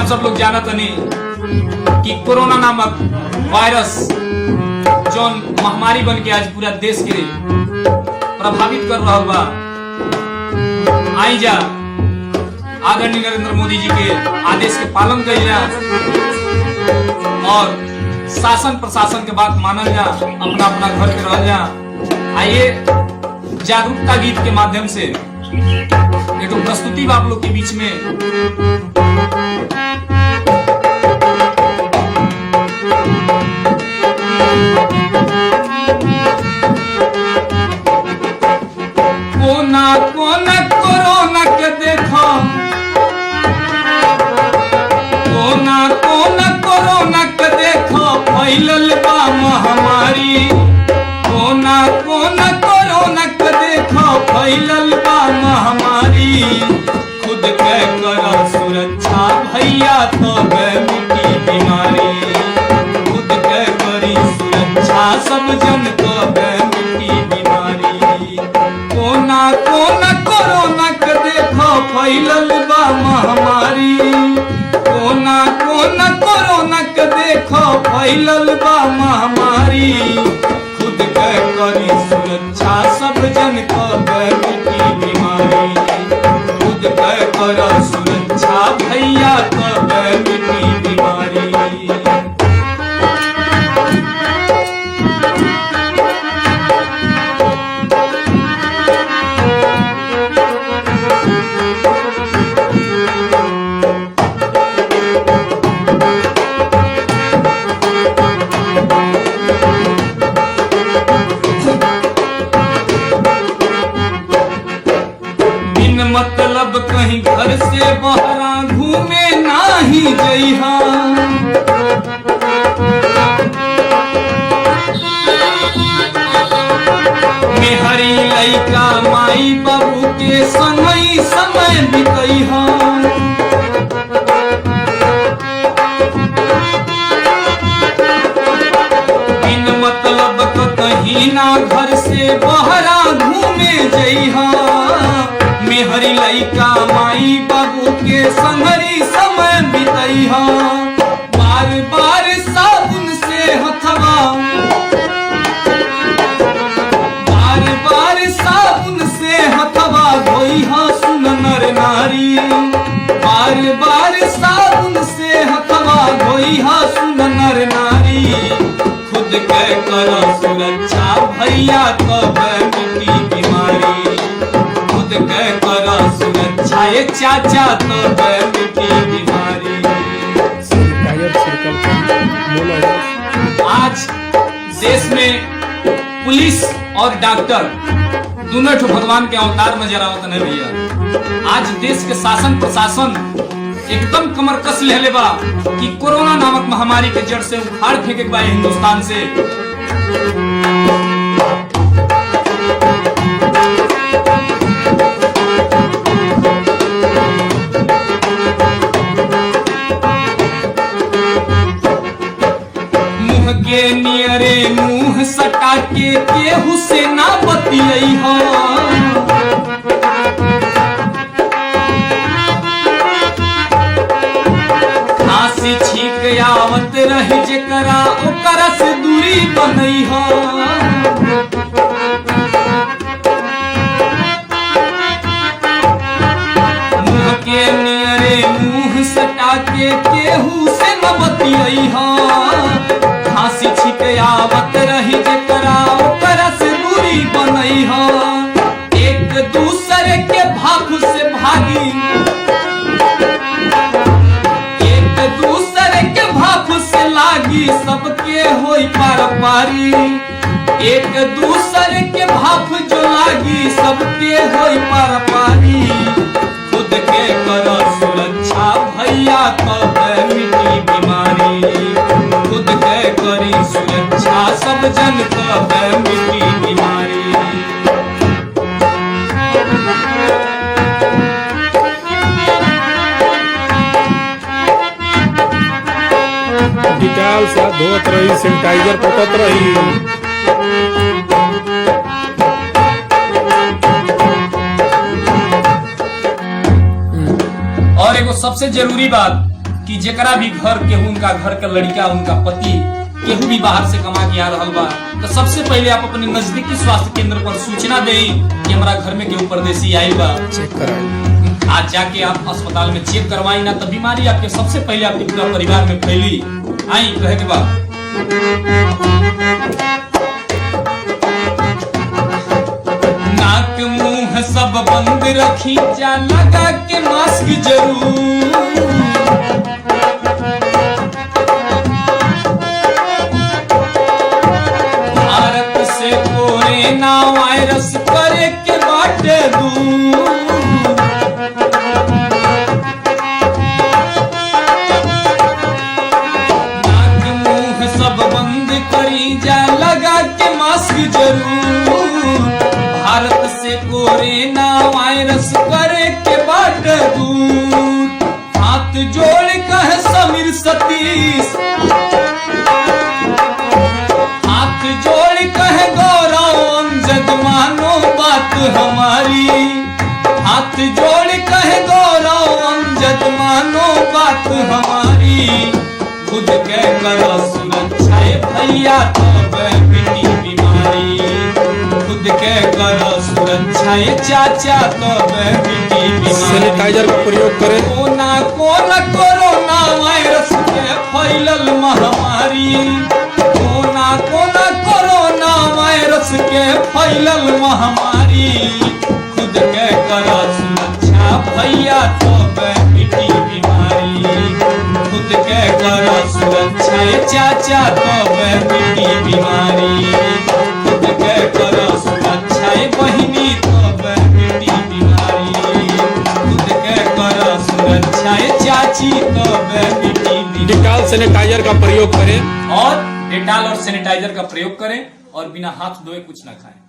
आप सब लोग जानत नहीं कि कोरोना नामक वायरस जो महामारी बन के आज पूरा देश के प्रभावित कर रहा बा। आई जा आदरणीय नरेंद्र मोदी जी के आदेश के पालन कइला और शासन प्रशासन के बात मानल जा, अपना अपना घर पे रह जा। आइए जागरूकता गीत के माध्यम से एक प्रस्तुति आप लोग के बीच में कोना कोना कोरोना के देखो, कोना कोना कोरोना के देखो फैलल बा महामारी। कोना कोना कोरोना के देखो फैलल बा महामारी। खुद के करो सुरक्षा भैया तो मिटी बीमारी। खुद के करी सुरक्षा सब जन तो मिटी बीमारी। कोना कोना कोरोना के देखो फैलल बा महामारी। कोना कोना कोरोना के देखो फैलल बा महामारी। खुद के करी सुरक्षा सब जन को मिटी बीमारी। खुद के करो सुरक्षा भैया तो मिटी बीमारी। मतलब कहीं घर से बहरा घूमे नाही जइहा। मेहरी लइका माई बाबू के संगई समय बितइहा। बिन मतलब कहीं ना घर से बहरा घूमे जइहा। मेहरी लइका माई बाबू के संगरी समय बितइहा। बार बार साबुन से हथवा, बार बार साबुन से हथवा धोइहा सुन नर नारी। बार बार साबुन से हथवा धोइहा सुन नर नारी। खुद के करो सुरक्षा भैया तो मिटी बीमारी। खुद के करो सुरक्षा ये चाचा तो मिटी बीमारी। आज देश में पुलिस और डॉक्टर दोनों ठो भगवान के अवतार नजर आवत नहीं भैया। आज देश के शासन प्रशासन एकदम कमर कस लेले बा कि कोरोना नामक महामारी के जड़ से उखाड़ फेंके बा हिंदुस्तान से। के नियरे मुंह सटा के केहू से ना बतियइहा। खांसी छींक आवत रही जेकरा ओकरा से दूरी बनइहा। मुंह के नियरे मुंह सटा के केहू से ना बतियइहा। खांसी छिपे आवत रही जेकरा ओकरा से दूरी बनइहा। एक दूसरे के भाप से भागी, एक दूसरे के भाप से लागी सबके होई पार पारी। एक दूसरे के भाप जो लागी सबके होई पार पारी। खुद के करो सुरक्षा भैया तो मिटी बीमारी। खुद के करी सुरक्षा सब जन को मिटी बीमारी। डिटॉल से धोत रही, सैनिटाइजर पटत रही। और एगो सबसे जरूरी बात कि जेकरा भी घर केहू उनका घर के लड़का उनका पति केहू भी बाहर से कमा के आ रहल बा तो सबसे पहले आप अपने नजदीकी स्वास्थ्य केंद्र पर सूचना दें कि हमारा घर में केहू परदेसी आयल बा। चेक कराई। आज जाके आप अस्पताल में चेक करवाई ना तो बीमारी आपके सबसे पहले आपके पूरा परिवार में फैली। आई कहे के बाद नाक मुंह सब बंद रखी जा लगा के मास्क जरूर। भारत से कोरोना वायरस करे के बाटे दूर। नाक मुंह सब बंद करी जा लगा के मास्क जरूर। भारत से कोरोना वायरस करे के बाट दूर। हाथ जोड़ कहे समीर सतीश, हाथ जोड़ कहे गौरव अमजद मानो बात हमारी। हाथ जोड़ कहे गौरव अमजद मानो बात हमारी। खुद के करो सुरक्षा भैया तब बेटी बीमारी। खुद के करो सुरक्षा चाचा तब बेटी बीमारी। सैनिटाइजर का प्रयोग करें। कोना कोरोना वायरस के फैलल महामारी। कोना कोरोना वायरस के फैलल महामारी। खुद के करो सुरक्षा भैया तब बेटी बीमारी। खुद के करो सुरक्षा चाचा तब बेटी बीमारी। खुद के करो सुरक्षा बहिनी तब बेटी बीमारी। खुद के करो सुरक्षा चाची तब बेटी बीमारी। डेटॉल सैनिटाइजर का प्रयोग करें और डेटॉल और सैनिटाइजर का प्रयोग करें और बिना हाथ धोए कुछ ना खाएं।